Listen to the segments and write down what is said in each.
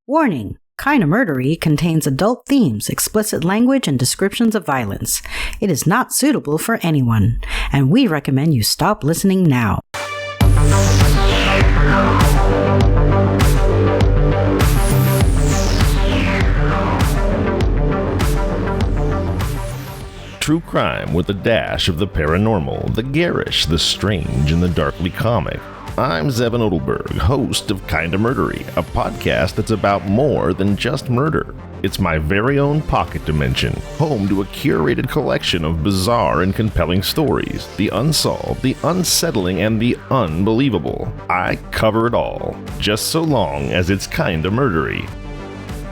Warning! Kinda Murdery contains adult themes, explicit language, and descriptions of violence. It is not suitable for anyone, and we recommend you stop listening now. True crime with a dash of the paranormal, the garish, the strange, and the darkly comic. I'm Zevin Odelberg, host of Kinda Murdery, a podcast that's about more than just murder. It's my very own pocket dimension, home to a curated collection of bizarre and compelling stories, the unsolved, the unsettling, and the unbelievable. I cover it all, just so long as it's kinda murdery.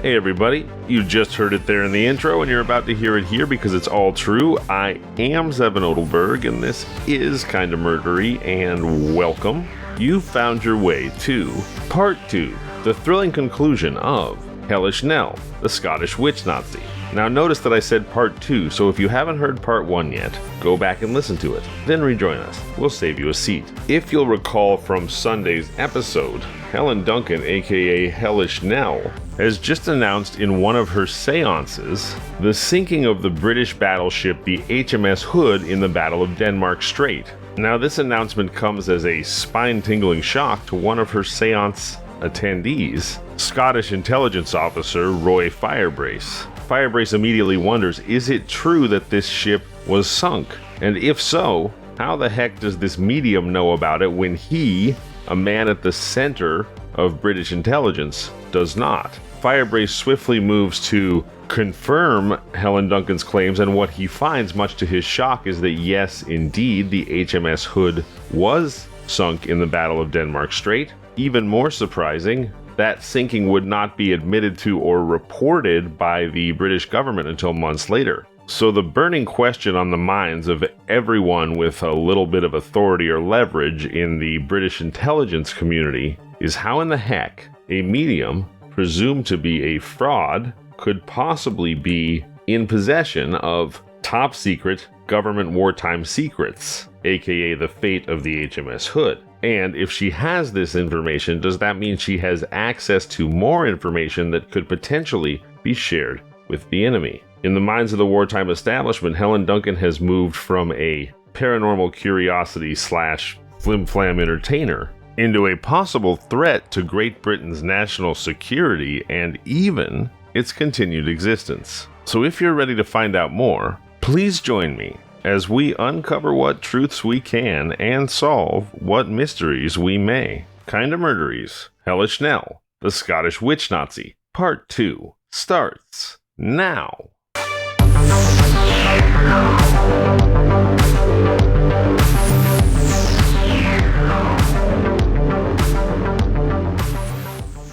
Hey everybody, you just heard it there in the intro and you're about to hear it here because it's all true. I am Zevin Odelberg and this is Kinda Murdery, and welcome. You found your way to Part 2, the thrilling conclusion of Hellish, Nell, the Scottish witch Nazi. Now notice that I said Part 2, so if you haven't heard Part 1 yet, go back and listen to it, then rejoin us. We'll save you a seat. If you'll recall from Sunday's episode, Helen Duncan, aka Hellish Nell, has just announced in one of her seances the sinking of the British battleship the HMS Hood in the Battle of Denmark Strait. Now this announcement comes as a spine-tingling shock to one of her seance attendees, Scottish intelligence officer Roy Firebrace. Firebrace immediately wonders, is it true that this ship was sunk? And if so, how the heck does this medium know about it when he, a man at the center of British intelligence, does not? Firebrace swiftly moves to confirm Helen Duncan's claims, and what he finds, much to his shock, is that yes, indeed, the HMS Hood was sunk in the Battle of Denmark Strait. Even more surprising, that sinking would not be admitted to or reported by the British government until months later. So the burning question on the minds of everyone with a little bit of authority or leverage in the British intelligence community is how in the heck a medium, presumed to be a fraud, could possibly be in possession of top secret government wartime secrets, aka the fate of the HMS Hood. And if she has this information, does that mean she has access to more information that could potentially be shared with the enemy? In the minds of the wartime establishment, Helen Duncan has moved from a paranormal curiosity / flim-flam entertainer into a possible threat to Great Britain's national security and even its continued existence. So if you're ready to find out more, please join me as we uncover what truths we can and solve what mysteries we may. Kinda Murderies, Hellish Nell, the Scottish witch Nazi, Part 2 starts now.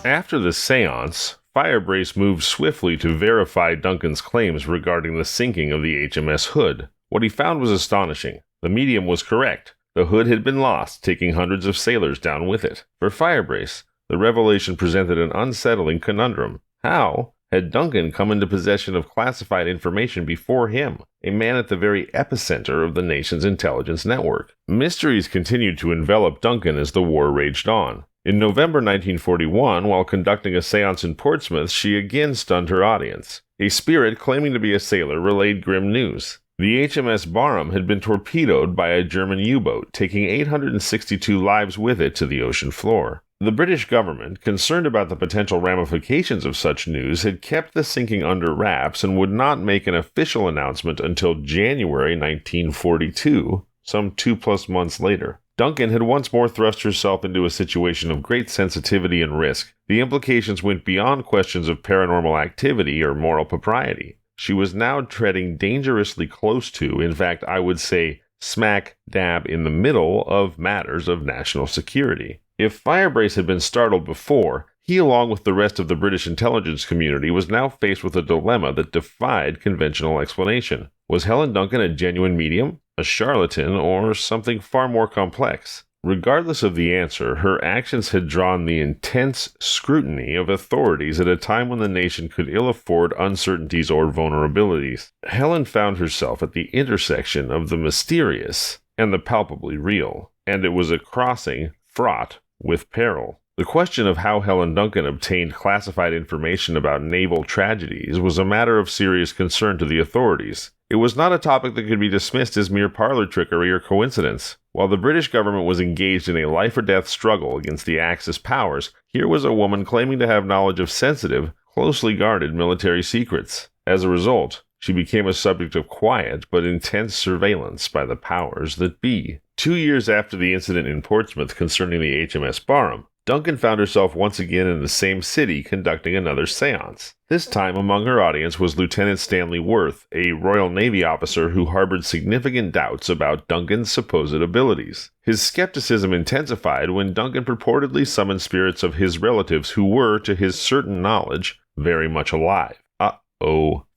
After the seance, Firebrace moved swiftly to verify Duncan's claims regarding the sinking of the HMS Hood. What he found was astonishing. The medium was correct. The Hood had been lost, taking hundreds of sailors down with it. For Firebrace, the revelation presented an unsettling conundrum. How had Duncan come into possession of classified information before him, a man at the very epicenter of the nation's intelligence network? Mysteries continued to envelop Duncan as the war raged on. In November 1941, while conducting a seance in Portsmouth, she again stunned her audience. A spirit claiming to be a sailor relayed grim news. The HMS Barham had been torpedoed by a German U-boat, taking 862 lives with it to the ocean floor. The British government, concerned about the potential ramifications of such news, had kept the sinking under wraps and would not make an official announcement until January 1942, some 2+ months later. Duncan had once more thrust herself into a situation of great sensitivity and risk. The implications went beyond questions of paranormal activity or moral propriety. She was now treading dangerously close to, in fact, I would say, smack dab in the middle of matters of national security. If Firebrace had been startled before, he, along with the rest of the British intelligence community, was now faced with a dilemma that defied conventional explanation. Was Helen Duncan a genuine medium, a charlatan, or something far more complex? Regardless of the answer, her actions had drawn the intense scrutiny of authorities at a time when the nation could ill afford uncertainties or vulnerabilities. Helen found herself at the intersection of the mysterious and the palpably real, and it was a crossing fraught with peril. The question of how Helen Duncan obtained classified information about naval tragedies was a matter of serious concern to the authorities. It was not a topic that could be dismissed as mere parlor trickery or coincidence. While the British government was engaged in a life-or-death struggle against the Axis powers, here was a woman claiming to have knowledge of sensitive, closely guarded military secrets. As a result, she became a subject of quiet but intense surveillance by the powers that be. 2 years after the incident in Portsmouth concerning the HMS Barham, Duncan found herself once again in the same city conducting another seance. This time among her audience was Lieutenant Stanley Worth, a Royal Navy officer who harbored significant doubts about Duncan's supposed abilities. His skepticism intensified when Duncan purportedly summoned spirits of his relatives who were, to his certain knowledge, very much alive.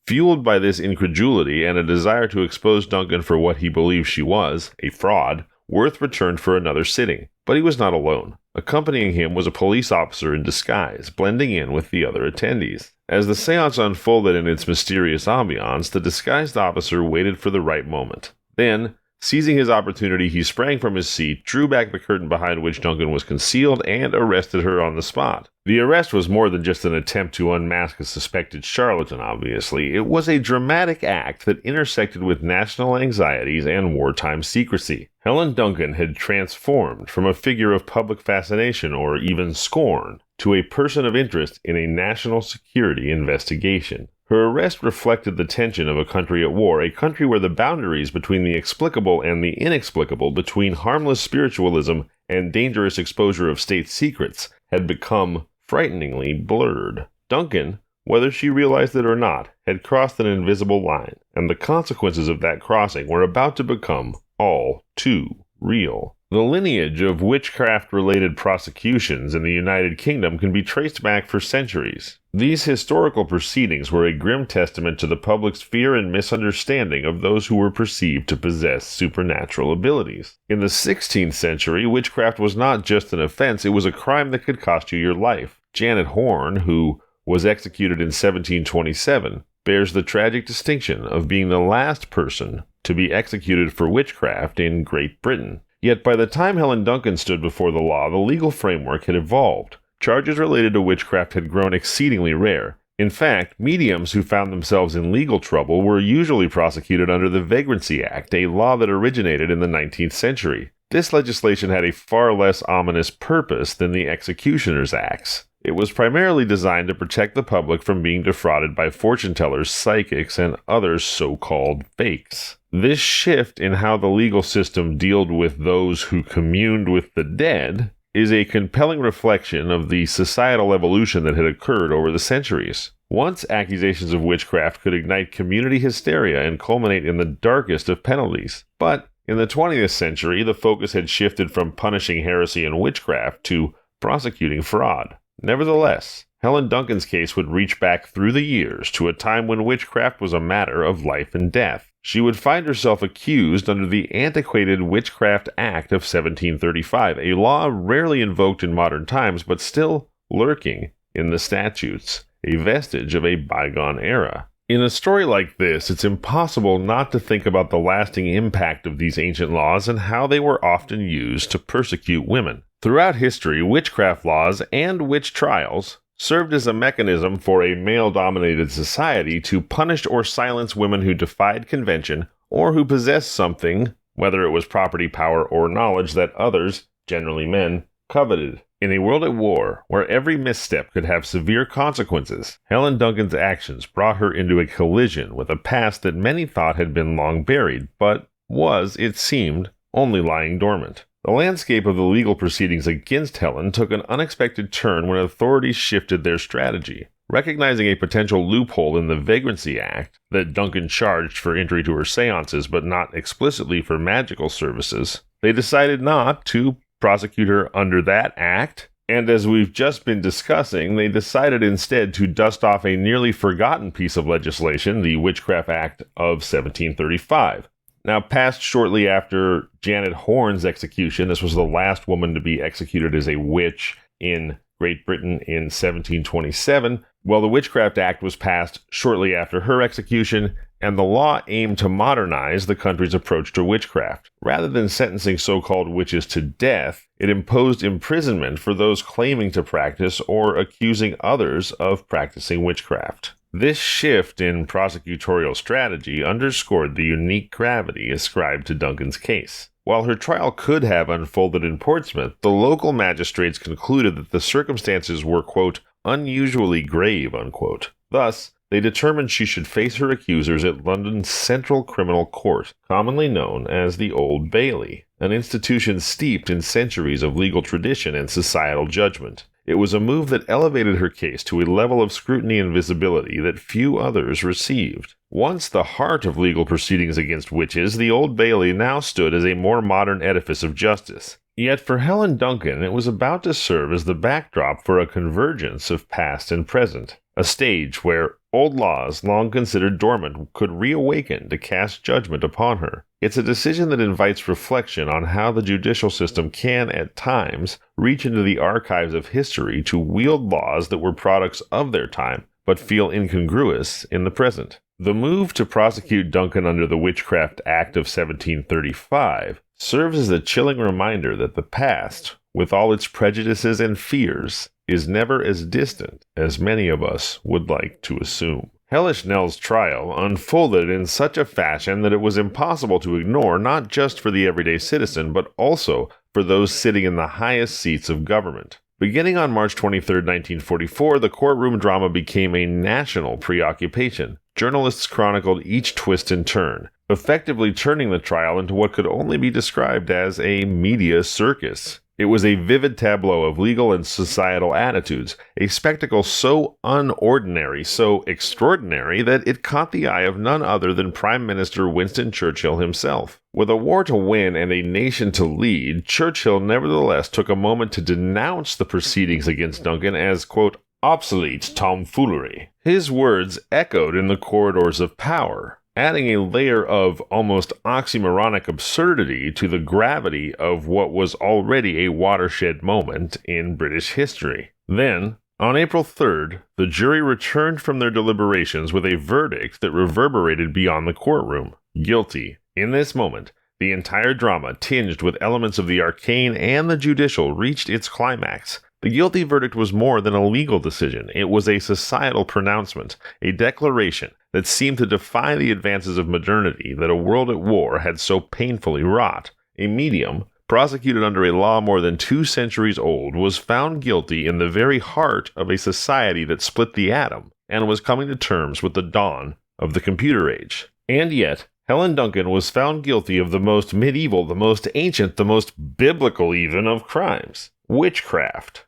Fueled by this incredulity and a desire to expose Duncan for what he believed she was, a fraud, Worth returned for another sitting. But he was not alone. Accompanying him was a police officer in disguise, blending in with the other attendees. As the seance unfolded in its mysterious ambiance, the disguised officer waited for the right moment. Then, seizing his opportunity, he sprang from his seat, drew back the curtain behind which Duncan was concealed, and arrested her on the spot. The arrest was more than just an attempt to unmask a suspected charlatan, obviously. It was a dramatic act that intersected with national anxieties and wartime secrecy. Helen Duncan had transformed from a figure of public fascination or even scorn to a person of interest in a national security investigation. Her arrest reflected the tension of a country at war, a country where the boundaries between the explicable and the inexplicable, between harmless spiritualism and dangerous exposure of state secrets, had become frighteningly blurred. Duncan, whether she realized it or not, had crossed an invisible line, and the consequences of that crossing were about to become all too real. The lineage of witchcraft-related prosecutions in the United Kingdom can be traced back for centuries. These historical proceedings were a grim testament to the public's fear and misunderstanding of those who were perceived to possess supernatural abilities. In the 16th century, witchcraft was not just an offense, it was a crime that could cost you your life. Janet Horne, who was executed in 1727, bears the tragic distinction of being the last person to be executed for witchcraft in Great Britain. Yet by the time Helen Duncan stood before the law, the legal framework had evolved. Charges related to witchcraft had grown exceedingly rare. In fact, mediums who found themselves in legal trouble were usually prosecuted under the Vagrancy Act, a law that originated in the 19th century. This legislation had a far less ominous purpose than the Executioner's Acts. It was primarily designed to protect the public from being defrauded by fortune-tellers, psychics, and other so-called fakes. This shift in how the legal system dealt with those who communed with the dead is a compelling reflection of the societal evolution that had occurred over the centuries. Once accusations of witchcraft could ignite community hysteria and culminate in the darkest of penalties. But in the 20th century, the focus had shifted from punishing heresy and witchcraft to prosecuting fraud. Nevertheless, Helen Duncan's case would reach back through the years to a time when witchcraft was a matter of life and death. She would find herself accused under the antiquated Witchcraft Act of 1735, a law rarely invoked in modern times but still lurking in the statutes, a vestige of a bygone era. In a story like this, it's impossible not to think about the lasting impact of these ancient laws and how they were often used to persecute women. Throughout history, witchcraft laws and witch trials served as a mechanism for a male-dominated society to punish or silence women who defied convention or who possessed something, whether it was property, power, or knowledge that others, generally men, coveted. In a world at war, where every misstep could have severe consequences, Helen Duncan's actions brought her into a collision with a past that many thought had been long buried, but was, it seemed, only lying dormant. The landscape of the legal proceedings against Helen took an unexpected turn when authorities shifted their strategy. Recognizing a potential loophole in the Vagrancy Act that Duncan charged for entry to her seances but not explicitly for magical services, they decided not to prosecute her under that act, and as we've just been discussing, they decided instead to dust off a nearly forgotten piece of legislation, the Witchcraft Act of 1735. Now, passed shortly after Janet Horne's execution, this was the last woman to be executed as a witch in Great Britain in 1727, Well, the Witchcraft Act was passed shortly after her execution, and the law aimed to modernize the country's approach to witchcraft. Rather than sentencing so-called witches to death, it imposed imprisonment for those claiming to practice or accusing others of practicing witchcraft. This shift in prosecutorial strategy underscored the unique gravity ascribed to Duncan's case. While her trial could have unfolded in Portsmouth, the local magistrates concluded that the circumstances were, quote, unusually grave, unquote. Thus, they determined she should face her accusers at London's Central Criminal Court, commonly known as the Old Bailey, an institution steeped in centuries of legal tradition and societal judgment. It was a move that elevated her case to a level of scrutiny and visibility that few others received. Once the heart of legal proceedings against witches, the Old Bailey now stood as a more modern edifice of justice. Yet for Helen Duncan, it was about to serve as the backdrop for a convergence of past and present, a stage where old laws long considered dormant could reawaken to cast judgment upon her. It's a decision that invites reflection on how the judicial system can, at times, reach into the archives of history to wield laws that were products of their time, but feel incongruous in the present. The move to prosecute Duncan under the Witchcraft Act of 1735 serves as a chilling reminder that the past, with all its prejudices and fears, is never as distant as many of us would like to assume. Hellish Nell's trial unfolded in such a fashion that it was impossible to ignore, not just for the everyday citizen, but also for those sitting in the highest seats of government. Beginning on March 23, 1944, the courtroom drama became a national preoccupation. Journalists chronicled each twist and turn, effectively turning the trial into what could only be described as a media circus. It was a vivid tableau of legal and societal attitudes, a spectacle so unordinary, so extraordinary, that it caught the eye of none other than Prime Minister Winston Churchill himself. With a war to win and a nation to lead, Churchill nevertheless took a moment to denounce the proceedings against Duncan as, quote, obsolete tomfoolery. His words echoed in the corridors of power, adding a layer of almost oxymoronic absurdity to the gravity of what was already a watershed moment in British history. Then, on April 3rd, the jury returned from their deliberations with a verdict that reverberated beyond the courtroom. Guilty. In this moment, the entire drama, tinged with elements of the arcane and the judicial, reached its climax. The guilty verdict was more than a legal decision. It was a societal pronouncement, a declaration that seemed to defy the advances of modernity that a world at war had so painfully wrought. A medium, prosecuted under a law more than 2 centuries old, was found guilty in the very heart of a society that split the atom and was coming to terms with the dawn of the computer age. And yet, Helen Duncan was found guilty of the most medieval, the most ancient, the most biblical even of crimes: witchcraft.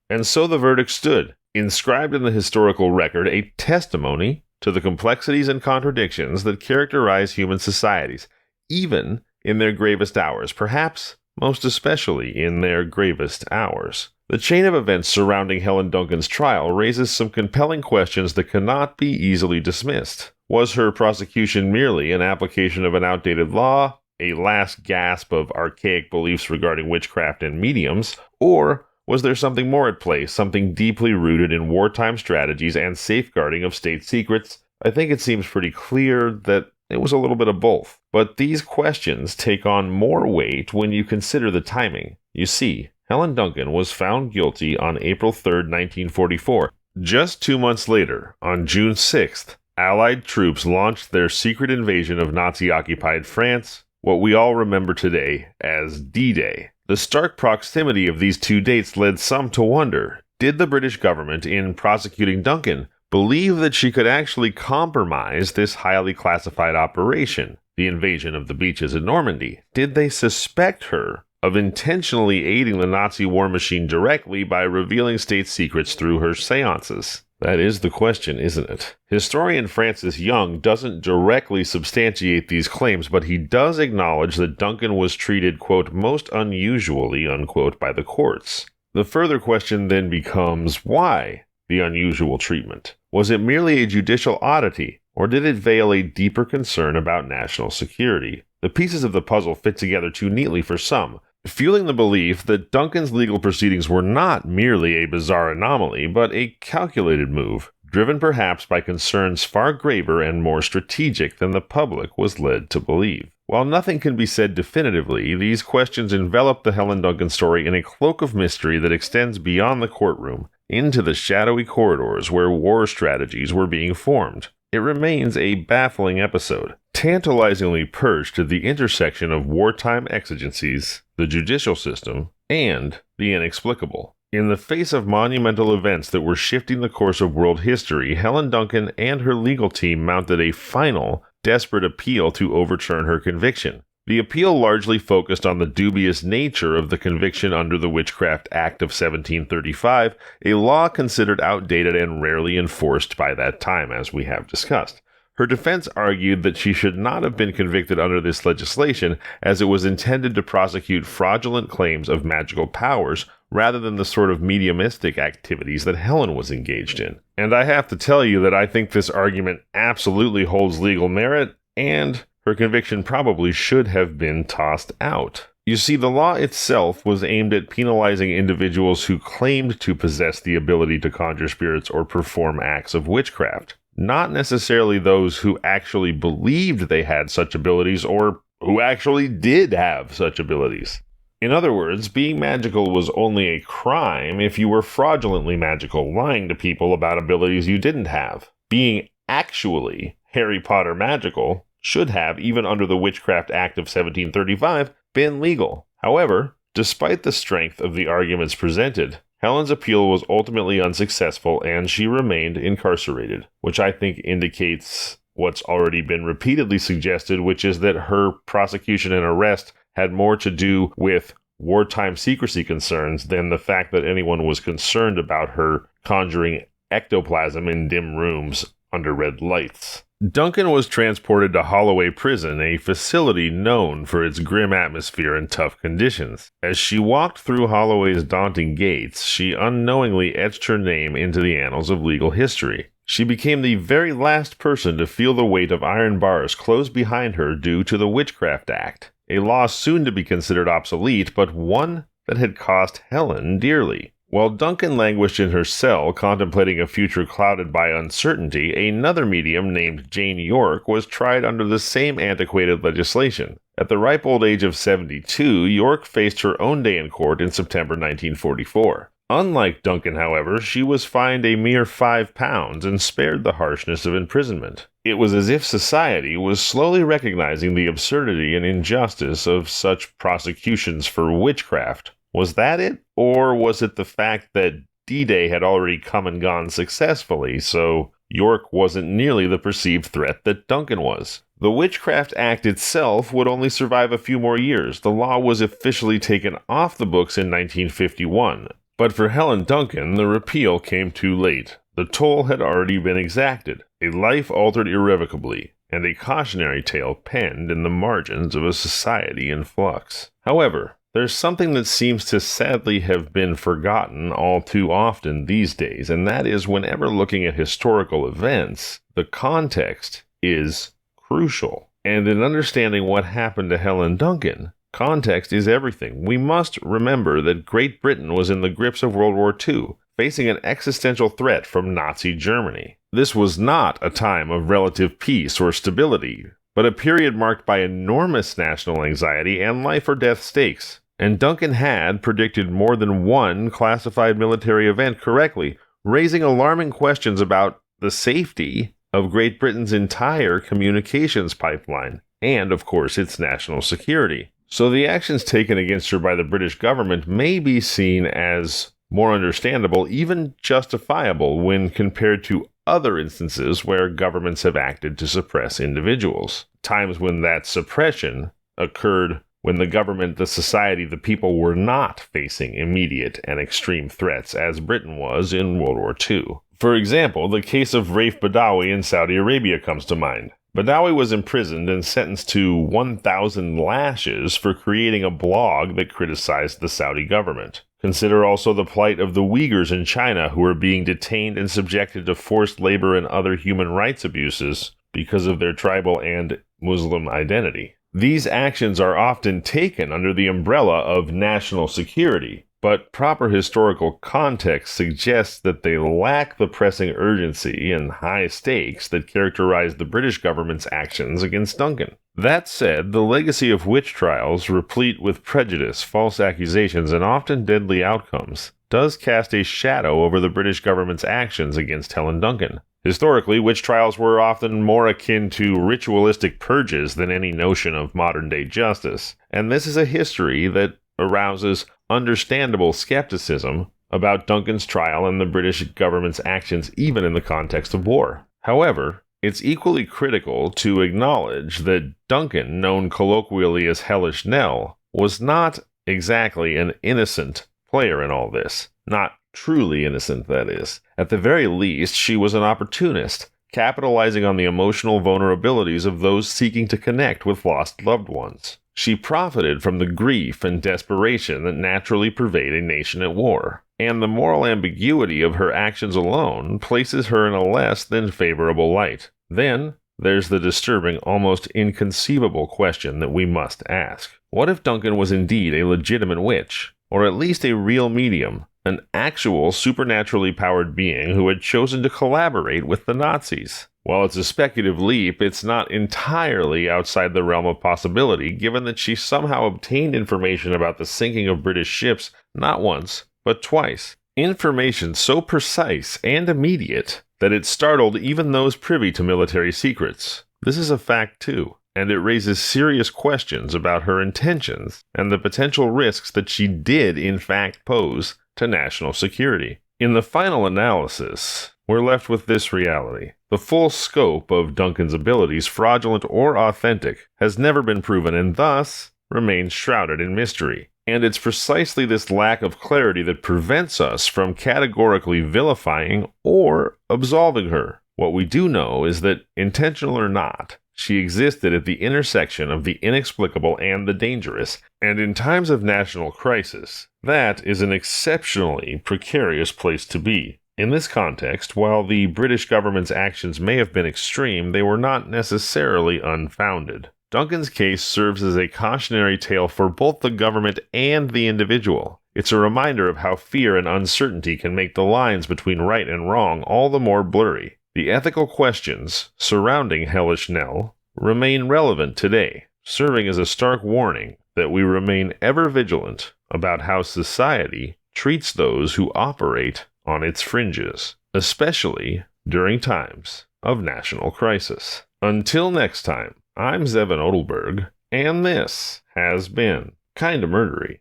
And so the verdict stood, inscribed in the historical record, a testimony to the complexities and contradictions that characterize human societies, even in their gravest hours, perhaps most especially in their gravest hours. The chain of events surrounding Helen Duncan's trial raises some compelling questions that cannot be easily dismissed. Was her prosecution merely an application of an outdated law, a last gasp of archaic beliefs regarding witchcraft and mediums, or was there something more at play, something deeply rooted in wartime strategies and safeguarding of state secrets? I think it seems pretty clear that it was a little bit of both. But these questions take on more weight when you consider the timing. You see, Helen Duncan was found guilty on April 3, 1944. Just 2 months later, on June 6th, Allied troops launched their secret invasion of Nazi-occupied France, what we all remember today as D-Day. The stark proximity of these 2 dates led some to wonder, did the British government, in prosecuting Duncan, believe that she could actually compromise this highly classified operation, the invasion of the beaches in Normandy? Did they suspect her of intentionally aiding the Nazi war machine directly by revealing state secrets through her seances? That is the question, isn't it? Historian Francis Young doesn't directly substantiate these claims, but he does acknowledge that Duncan was treated, quote, most unusually, unquote, by the courts. The further question then becomes, why the unusual treatment? Was it merely a judicial oddity, or did it veil a deeper concern about national security? The pieces of the puzzle fit together too neatly for some. fueling the belief that Duncan's legal proceedings were not merely a bizarre anomaly, but a calculated move, driven perhaps by concerns far graver and more strategic than the public was led to believe. While nothing can be said definitively, these questions envelop the Helen Duncan story in a cloak of mystery that extends beyond the courtroom, into the shadowy corridors where war strategies were being formed. It remains a baffling episode, tantalizingly perched at the intersection of wartime exigencies, the judicial system, and the inexplicable. In the face of monumental events that were shifting the course of world history, Helen Duncan and her legal team mounted a final, desperate appeal to overturn her conviction. The appeal largely focused on the dubious nature of the conviction under the Witchcraft Act of 1735, a law considered outdated and rarely enforced by that time, as we have discussed. Her defense argued that she should not have been convicted under this legislation, as it was intended to prosecute fraudulent claims of magical powers rather than the sort of mediumistic activities that Helen was engaged in. And I have to tell you that I think this argument absolutely holds legal merit, and her conviction probably should have been tossed out. You see, the law itself was aimed at penalizing individuals who claimed to possess the ability to conjure spirits or perform acts of witchcraft, not necessarily those who actually believed they had such abilities or who actually did have such abilities. In other words, being magical was only a crime if you were fraudulently magical, lying to people about abilities you didn't have. Being actually Harry Potter magical should have, even under the Witchcraft Act of 1735, been legal. However, despite the strength of the arguments presented, Helen's appeal was ultimately unsuccessful and she remained incarcerated, which I think indicates what's already been repeatedly suggested, which is that her prosecution and arrest had more to do with wartime secrecy concerns than the fact that anyone was concerned about her conjuring ectoplasm in dim rooms under red lights. Duncan was transported to Holloway Prison, a facility known for its grim atmosphere and tough conditions. As she walked through Holloway's daunting gates, she unknowingly etched her name into the annals of legal history. She became the very last person to feel the weight of iron bars close behind her due to the Witchcraft Act, a law soon to be considered obsolete, but one that had cost Helen dearly. While Duncan languished in her cell, contemplating a future clouded by uncertainty, another medium named Jane York was tried under the same antiquated legislation. At the ripe old age of 72, York faced her own day in court in September 1944. Unlike Duncan, however, she was fined a mere £5 and spared the harshness of imprisonment. It was as if society was slowly recognizing the absurdity and injustice of such prosecutions for witchcraft. Was that it? Or was it the fact that D-Day had already come and gone successfully, so York wasn't nearly the perceived threat that Duncan was? The Witchcraft Act itself would only survive a few more years. The law was officially taken off the books in 1951. But for Helen Duncan, the repeal came too late. The toll had already been exacted, a life altered irrevocably, and a cautionary tale penned in the margins of a society in flux. However, there's something that seems to sadly have been forgotten all too often these days, and that is whenever looking at historical events, the context is crucial. And in understanding what happened to Helen Duncan, context is everything. We must remember that Great Britain was in the grips of World War II, facing an existential threat from Nazi Germany. This was not a time of relative peace or stability, but a period marked by enormous national anxiety and life or death stakes. And Duncan had predicted more than one classified military event correctly, raising alarming questions about the safety of Great Britain's entire communications pipeline, and of course its national security. So the actions taken against her by the British government may be seen as more understandable, even justifiable, when compared to other instances where governments have acted to suppress individuals. Times when that suppression occurred when the government, the society, the people were not facing immediate and extreme threats, as Britain was in World War II. For example, the case of Raif Badawi in Saudi Arabia comes to mind. Badawi was imprisoned and sentenced to 1,000 lashes for creating a blog that criticized the Saudi government. Consider also the plight of the Uyghurs in China, who were being detained and subjected to forced labor and other human rights abuses because of their tribal and Muslim identity. These actions are often taken under the umbrella of national security, but proper historical context suggests that they lack the pressing urgency and high stakes that characterized the British government's actions against Duncan. That said, the legacy of witch trials, replete with prejudice, false accusations, and often deadly outcomes, does cast a shadow over the British government's actions against Helen Duncan. Historically, witch trials were often more akin to ritualistic purges than any notion of modern-day justice, and this is a history that arouses understandable skepticism about Duncan's trial and the British government's actions even in the context of war. However, it's equally critical to acknowledge that Duncan, known colloquially as Hellish Nell, was not exactly an innocent player in all this. Not truly innocent, that is. At the very least, she was an opportunist, capitalizing on the emotional vulnerabilities of those seeking to connect with lost loved ones. She profited from the grief and desperation that naturally pervade a nation at war, and the moral ambiguity of her actions alone places her in a less than favorable light. Then, there's the disturbing, almost inconceivable question that we must ask. What if Duncan was indeed a legitimate witch, or at least a real medium, an actual supernaturally powered being who had chosen to collaborate with the Nazis? While it's a speculative leap, it's not entirely outside the realm of possibility, given that she somehow obtained information about the sinking of British ships not once, but twice. Information so precise and immediate that it startled even those privy to military secrets. This is a fact too, and it raises serious questions about her intentions and the potential risks that she did in fact pose to national security. In the final analysis, we're left with this reality. The full scope of Duncan's abilities, fraudulent or authentic, has never been proven and thus remains shrouded in mystery. And it's precisely this lack of clarity that prevents us from categorically vilifying or absolving her. What we do know is that, intentional or not, she existed at the intersection of the inexplicable and the dangerous, and in times of national crisis, that is an exceptionally precarious place to be. In this context, while the British government's actions may have been extreme, they were not necessarily unfounded. Duncan's case serves as a cautionary tale for both the government and the individual. It's a reminder of how fear and uncertainty can make the lines between right and wrong all the more blurry. The ethical questions surrounding Hellish Nell remain relevant today, serving as a stark warning that we remain ever vigilant about how society treats those who operate on its fringes, especially during times of national crisis. Until next time, I'm Zevin Odelberg, and this has been Kinda Murdery.